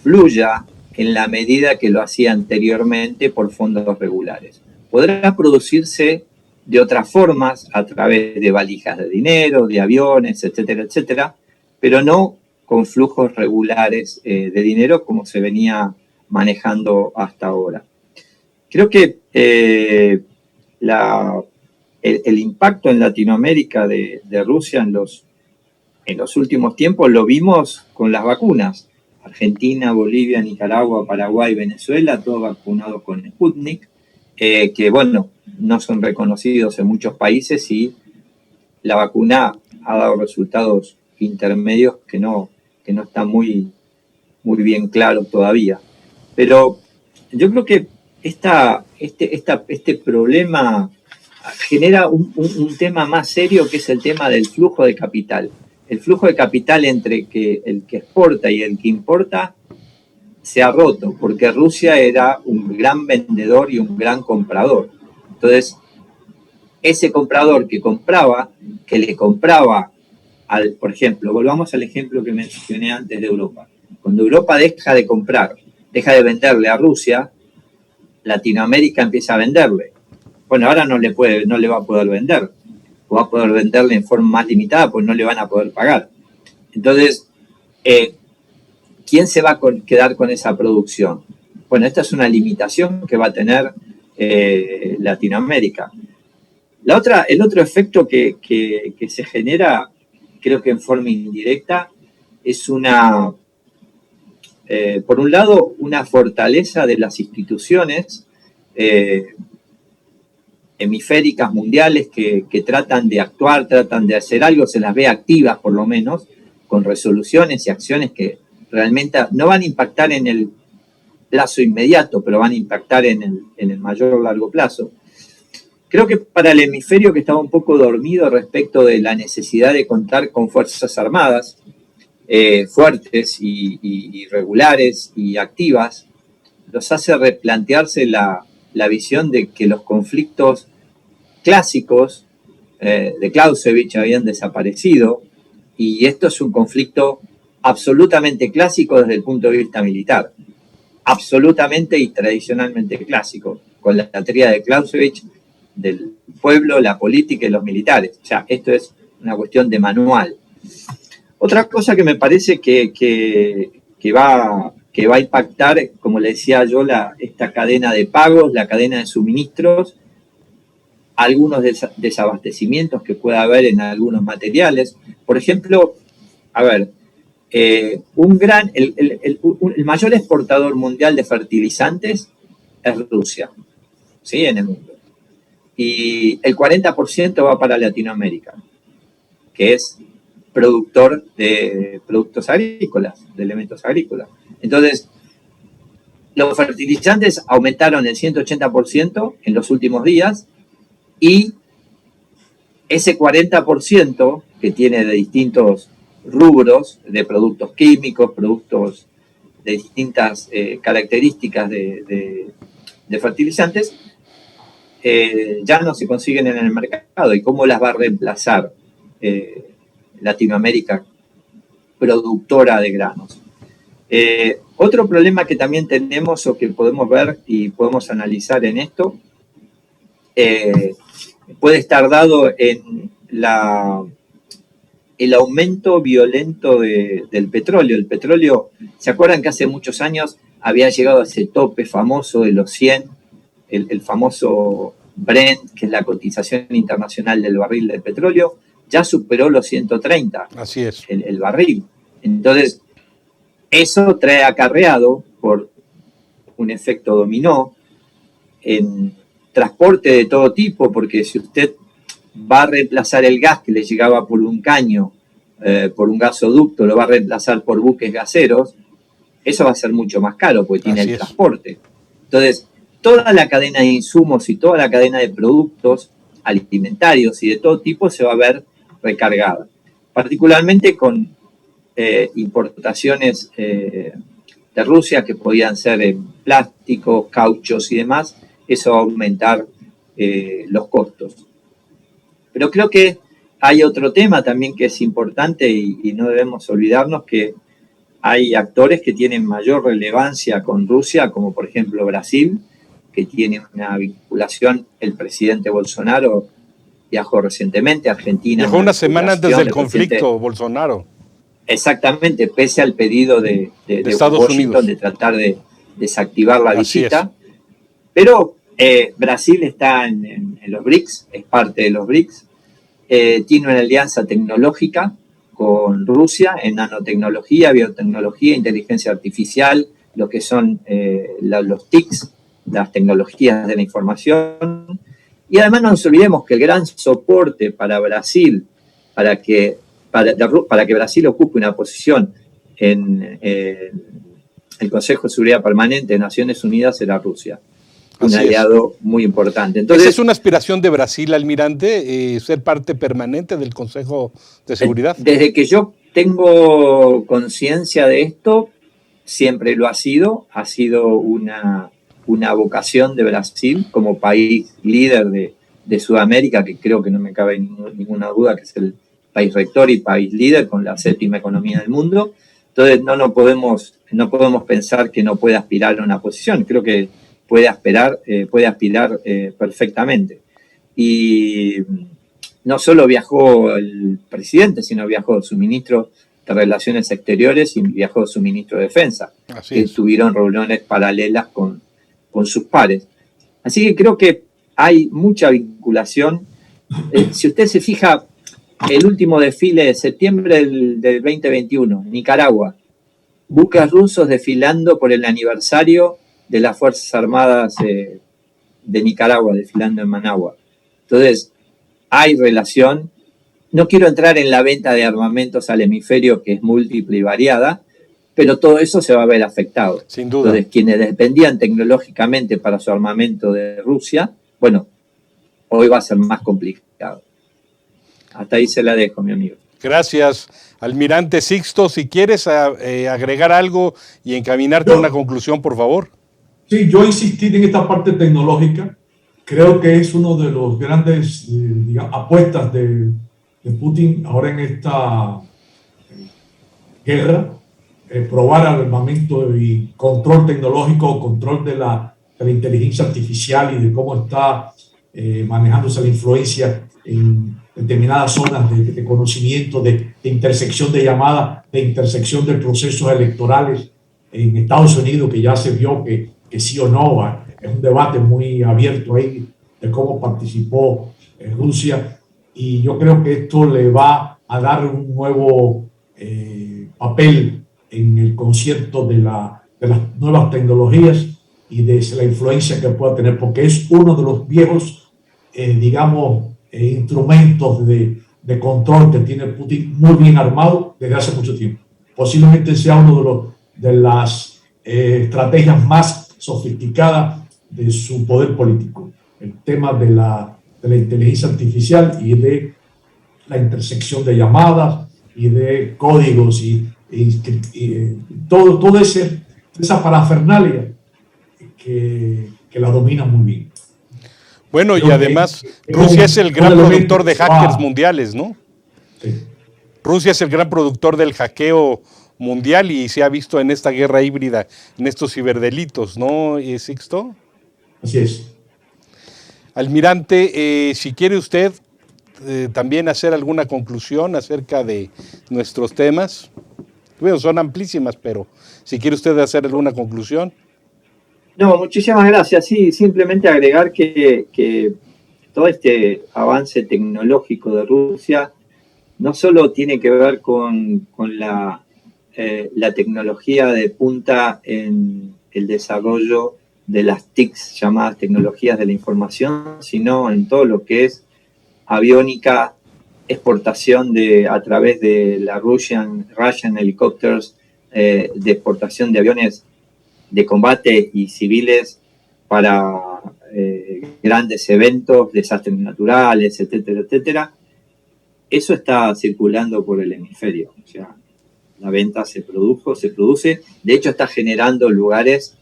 fluya en la medida que lo hacía anteriormente por fondos regulares. Podrá producirse de otras formas, a través de valijas de dinero, de aviones, etcétera, etcétera, pero no con flujos regulares de dinero como se venía manejando hasta ahora. Creo que el impacto en Latinoamérica de Rusia en los últimos tiempos lo vimos con las vacunas. Argentina, Bolivia, Nicaragua, Paraguay, Venezuela, todos vacunados con Sputnik, que bueno, no son reconocidos en muchos países y la vacuna ha dado resultados intermedios que no están muy bien claros todavía. Pero yo creo que este problema genera un tema más serio, que es el tema del flujo de capital. El flujo de capital entre el que exporta y el que importa se ha roto, porque Rusia era un gran vendedor y un gran comprador. Entonces, ese comprador que le compraba por ejemplo, volvamos al ejemplo que mencioné antes de Europa. Cuando Europa deja de venderle a Rusia, Latinoamérica empieza a venderle. Bueno, ahora no le va a poder vender, o va a poder venderle en forma más limitada, pues no le van a poder pagar. Entonces, ¿quién se va a quedar con esa producción? Bueno, esta es una limitación que va a tener Latinoamérica. El otro efecto que se genera, creo que en forma indirecta, es por un lado, una fortaleza de las instituciones hemisféricas mundiales que tratan de actuar, tratan de hacer algo, se las ve activas por lo menos, con resoluciones y acciones que realmente no van a impactar en el plazo inmediato, pero van a impactar en el mayor o largo plazo. Creo que para el hemisferio que estaba un poco dormido respecto de la necesidad de contar con fuerzas armadas fuertes y regulares y activas, los hace replantearse la visión de que los conflictos clásicos de Clausewitz habían desaparecido, y esto es un conflicto absolutamente clásico desde el punto de vista militar, absolutamente y tradicionalmente clásico, con la teoría de Clausewitz del pueblo, la política y los militares. O sea, esto es una cuestión de manual. Otra cosa que me parece que va a impactar, como le decía yo, esta cadena de pagos, la cadena de suministros, algunos desabastecimientos que pueda haber en algunos materiales. Por ejemplo, a ver, el mayor exportador mundial de fertilizantes es Rusia, ¿sí? En el mundo. Y el 40% va para Latinoamérica, que es productor de productos agrícolas, de elementos agrícolas. Entonces, los fertilizantes aumentaron el 180% en los últimos días y ese 40% que tiene de distintos rubros, de productos químicos, productos de distintas características de fertilizantes, ya no se consiguen en el mercado. ¿Y cómo las va a reemplazar Latinoamérica, productora de granos? Otro problema que también tenemos o que podemos ver y podemos analizar en esto puede estar dado en el aumento violento del petróleo. El petróleo, ¿se acuerdan que hace muchos años había llegado a ese tope famoso de los 100, el famoso Brent, que es la cotización internacional del barril del petróleo? Ya superó los 130. Así es. El barril. Entonces, eso trae acarreado por un efecto dominó en transporte de todo tipo, porque si usted va a reemplazar el gas que le llegaba por un caño, por un gasoducto, lo va a reemplazar por buques gaseros, eso va a ser mucho más caro porque tiene el transporte. Entonces, toda la cadena de insumos y toda la cadena de productos alimentarios y de todo tipo se va a ver recargada, particularmente con importaciones de Rusia que podían ser en plásticos, cauchos y demás. Eso va a aumentar los costos. Pero creo que hay otro tema también que es importante y no debemos olvidarnos, que hay actores que tienen mayor relevancia con Rusia, como por ejemplo Brasil, que tiene una vinculación. El presidente Bolsonaro viajó recientemente a Argentina. Viajó una semana antes del conflicto, Bolsonaro. Exactamente, pese al pedido de Estados Washington Unidos de tratar de desactivar la Así visita. es. Pero Brasil está en los BRICS, es parte de los BRICS, tiene una alianza tecnológica con Rusia en nanotecnología, biotecnología, inteligencia artificial, lo que son los TICs, las tecnologías de la información. Y además no nos olvidemos que el gran soporte para Brasil, para que Brasil ocupe una posición en el Consejo de Seguridad Permanente de Naciones Unidas, era Rusia. Un aliado muy importante. Entonces, ¿esa es una aspiración de Brasil, almirante, ser parte permanente del Consejo de Seguridad? Desde que yo tengo conciencia de esto, siempre lo ha sido una vocación de Brasil como país líder de Sudamérica, que creo que no me cabe ninguna duda que es el país rector y país líder con la 7ª economía del mundo. Entonces no podemos pensar que no puede aspirar a una posición. Creo que puede aspirar perfectamente. Y no solo viajó el presidente, sino viajó su ministro de Relaciones Exteriores y viajó su ministro de Defensa, que tuvieron reuniones paralelas con sus pares. Así que creo que hay mucha vinculación. Si usted se fija, el último desfile de septiembre del 2021, Nicaragua, buques rusos desfilando por el aniversario de las Fuerzas Armadas de Nicaragua, desfilando en Managua. Entonces, hay relación. No quiero entrar en la venta de armamentos al hemisferio, que es múltiple y variada, pero todo eso se va a ver afectado. Sin duda. Entonces, quienes dependían tecnológicamente para su armamento de Rusia, bueno, hoy va a ser más complicado. Hasta ahí se la dejo, mi amigo. Gracias, almirante Sixto. Si quieres agregar algo y encaminarte a una conclusión, por favor. Sí, yo insistí en esta parte tecnológica. Creo que es uno de los grandes apuestas de Putin ahora en esta guerra, probar armamento y control tecnológico, control de la inteligencia artificial y de cómo está manejándose la influencia en determinadas zonas de conocimiento, de intersección de llamadas, de intersección de procesos electorales en Estados Unidos, que ya se vio que sí o no. Es un debate muy abierto ahí de cómo participó Rusia, y yo creo que esto le va a dar un nuevo papel en el concierto de las nuevas tecnologías, y de la influencia que pueda tener, porque es uno de los viejos, instrumentos de control que tiene Putin muy bien armado desde hace mucho tiempo. Posiblemente sea uno de las estrategias más sofisticadas de su poder político. El tema de la inteligencia artificial y de la intersección de llamadas y de códigos y todo esa parafernalia que la domina muy bien. Bueno, Creo y además Rusia es el gran productor de hackers mundiales, ¿no? Sí. Rusia es el gran productor del hackeo mundial y se ha visto en esta guerra híbrida, en estos ciberdelitos, ¿no, Sixto? Así es. Almirante, si quiere usted también hacer alguna conclusión acerca de nuestros temas. Bueno, son amplísimas, pero si quiere usted hacer alguna conclusión. No, muchísimas gracias. Sí, simplemente agregar que todo este avance tecnológico de Rusia no solo tiene que ver con la tecnología de punta en el desarrollo de las TICs, llamadas tecnologías de la información, sino en todo lo que es aviónica, exportación a través de la Russian Helicopters, de exportación de aviones de combate y civiles para grandes eventos, desastres naturales, etcétera, etcétera. Eso está circulando por el hemisferio. O sea, la venta se produce. De hecho, está generando lugares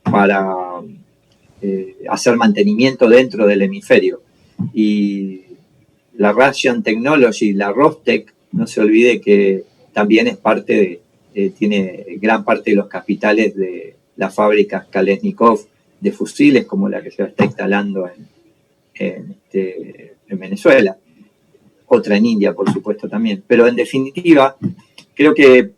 para hacer mantenimiento dentro del hemisferio. Y la Russian Technology, la Rostec, no se olvide que también es parte tiene gran parte de los capitales de las fábricas Kalashnikov de fusiles, como la que se está instalando en Venezuela. Otra en India, por supuesto, también. Pero en definitiva, creo que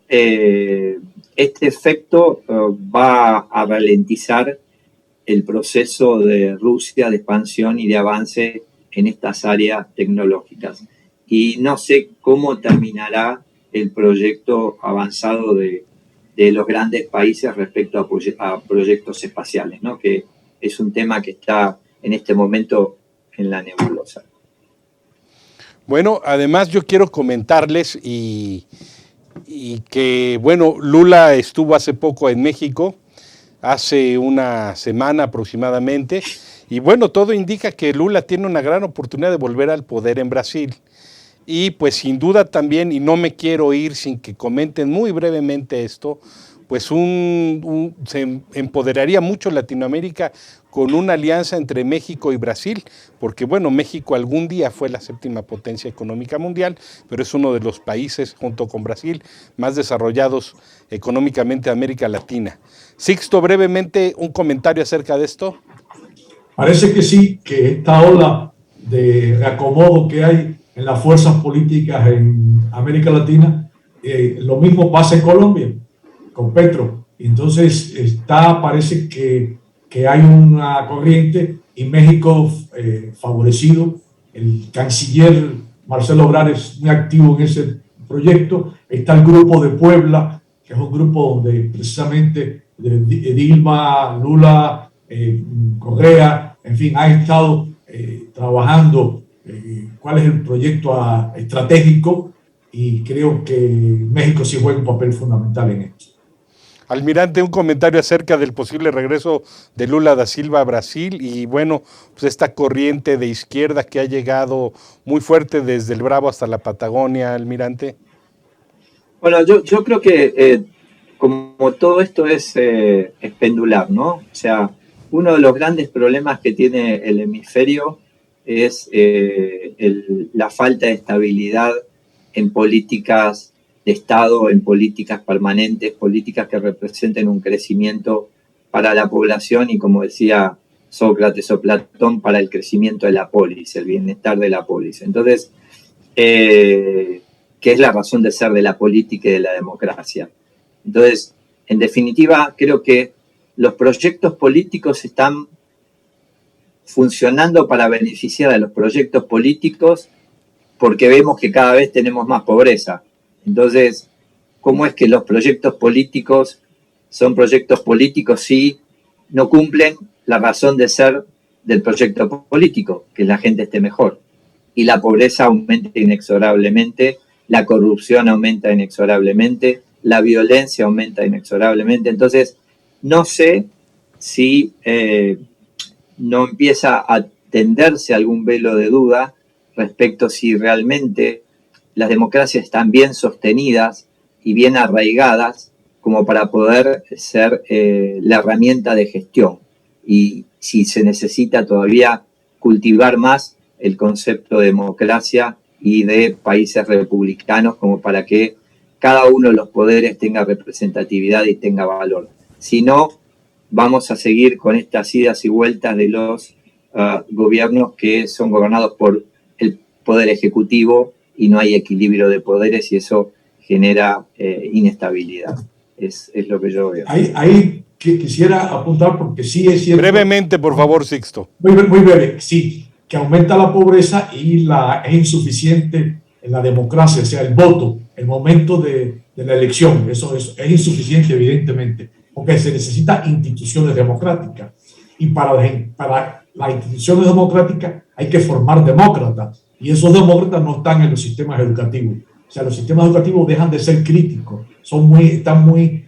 este efecto va a ralentizar el proceso de Rusia de expansión y de avance en estas áreas tecnológicas. Y no sé cómo terminará el proyecto avanzado de los grandes países respecto a proyectos espaciales, ¿no? Que es un tema que está en este momento en la nebulosa. Bueno, además yo quiero comentarles y que, bueno, Lula estuvo hace poco en México, hace una semana aproximadamente, y bueno, todo indica que Lula tiene una gran oportunidad de volver al poder en Brasil. Y pues sin duda también, y no me quiero ir sin que comenten muy brevemente esto, pues se empoderaría mucho Latinoamérica con una alianza entre México y Brasil, porque bueno, México algún día fue la séptima potencia económica mundial, pero es uno de los países, junto con Brasil, más desarrollados económicamente de América Latina. Sixto, brevemente un comentario acerca de esto. Parece que sí, que esta ola de reacomodo que hay en las fuerzas políticas en América Latina, lo mismo pasa en Colombia, con Petro. Entonces, parece que hay una corriente y México favorecido. El canciller Marcelo Ebrard es muy activo en ese proyecto. Está el grupo de Puebla, que es un grupo donde precisamente Dilma, Lula, Correa, en fin, ha estado trabajando cuál es el proyecto estratégico, y creo que México sí juega un papel fundamental en esto. Almirante, un comentario acerca del posible regreso de Lula da Silva a Brasil y bueno, pues esta corriente de izquierda que ha llegado muy fuerte desde el Bravo hasta la Patagonia, Almirante. Bueno, yo creo que como todo esto es pendular, ¿no? O sea, uno de los grandes problemas que tiene el hemisferio es la falta de estabilidad en políticas de Estado, en políticas permanentes, políticas que representen un crecimiento para la población y, como decía Sócrates o Platón, para el crecimiento de la polis, el bienestar de la polis. Entonces, que es la razón de ser de la política y de la democracia. Entonces, en definitiva, creo que los proyectos políticos están funcionando para beneficiar a los proyectos políticos porque vemos que cada vez tenemos más pobreza. Entonces, ¿cómo es que los proyectos políticos son proyectos políticos si no cumplen la razón de ser del proyecto político, que la gente esté mejor. Y la pobreza aumenta inexorablemente, la corrupción aumenta inexorablemente, la violencia aumenta inexorablemente. Entonces, no sé si no empieza a tenderse algún velo de duda respecto si realmente las democracias están bien sostenidas y bien arraigadas como para poder ser la herramienta de gestión. Y si se necesita todavía cultivar más el concepto de democracia y de países republicanos como para que cada uno de los poderes tenga representatividad y tenga valor. Si no, vamos a seguir con estas idas y vueltas de los gobiernos que son gobernados por el poder ejecutivo y no hay equilibrio de poderes y eso genera inestabilidad. Es lo que yo veo. Ahí que quisiera apuntar porque sí es cierto. Brevemente, por favor, Sixto. Muy breve, sí, que aumenta la pobreza y es insuficiente en la democracia, o sea, el voto, el momento de la elección, eso es insuficiente evidentemente, porque se necesitan instituciones democráticas y para las instituciones democráticas hay que formar demócratas y esos demócratas no están en los sistemas educativos. O sea, los sistemas educativos dejan de ser críticos, están muy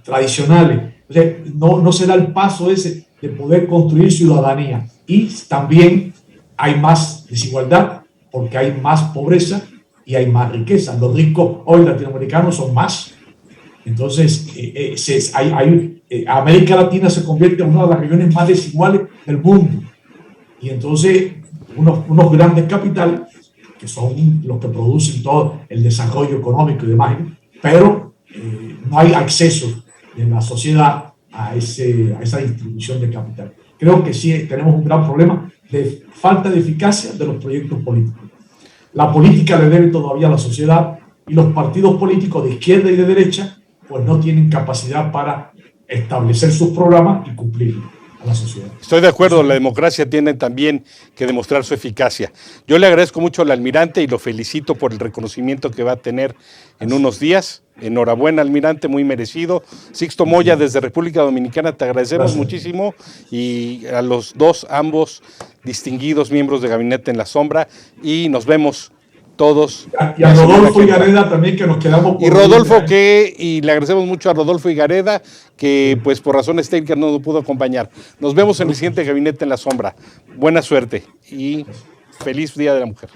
tradicionales. O sea, no se da el paso ese de poder construir ciudadanía. Y también hay más desigualdad porque hay más pobreza y hay más riqueza. Los ricos hoy latinoamericanos son más. Entonces, América Latina se convierte en una de las regiones más desiguales del mundo. Y entonces, unos grandes capitales, que son los que producen todo el desarrollo económico y demás, pero no hay acceso de la sociedad a esa distribución de capital. Creo que sí tenemos un gran problema de falta de eficacia de los proyectos políticos. La política le debe todavía a la sociedad y los partidos políticos de izquierda y de derecha pues no tienen capacidad para establecer sus programas y cumplirlos a la sociedad. Estoy de acuerdo, la democracia tiene también que demostrar su eficacia. Yo le agradezco mucho al almirante y lo felicito por el reconocimiento que va a tener en unos días. Enhorabuena, almirante, muy merecido. Sixto Moya, desde República Dominicana, te agradecemos muchísimo y a los dos, ambos distinguidos miembros de Gabinete en la Sombra y nos vemos todos. Y a Rodolfo Higareda también, que nos quedamos por y Rodolfo y le agradecemos mucho a Rodolfo Higareda que pues por razones técnicas no nos pudo acompañar. Nos vemos en el siguiente Gabinete en la Sombra. Buena suerte y feliz Día de la Mujer.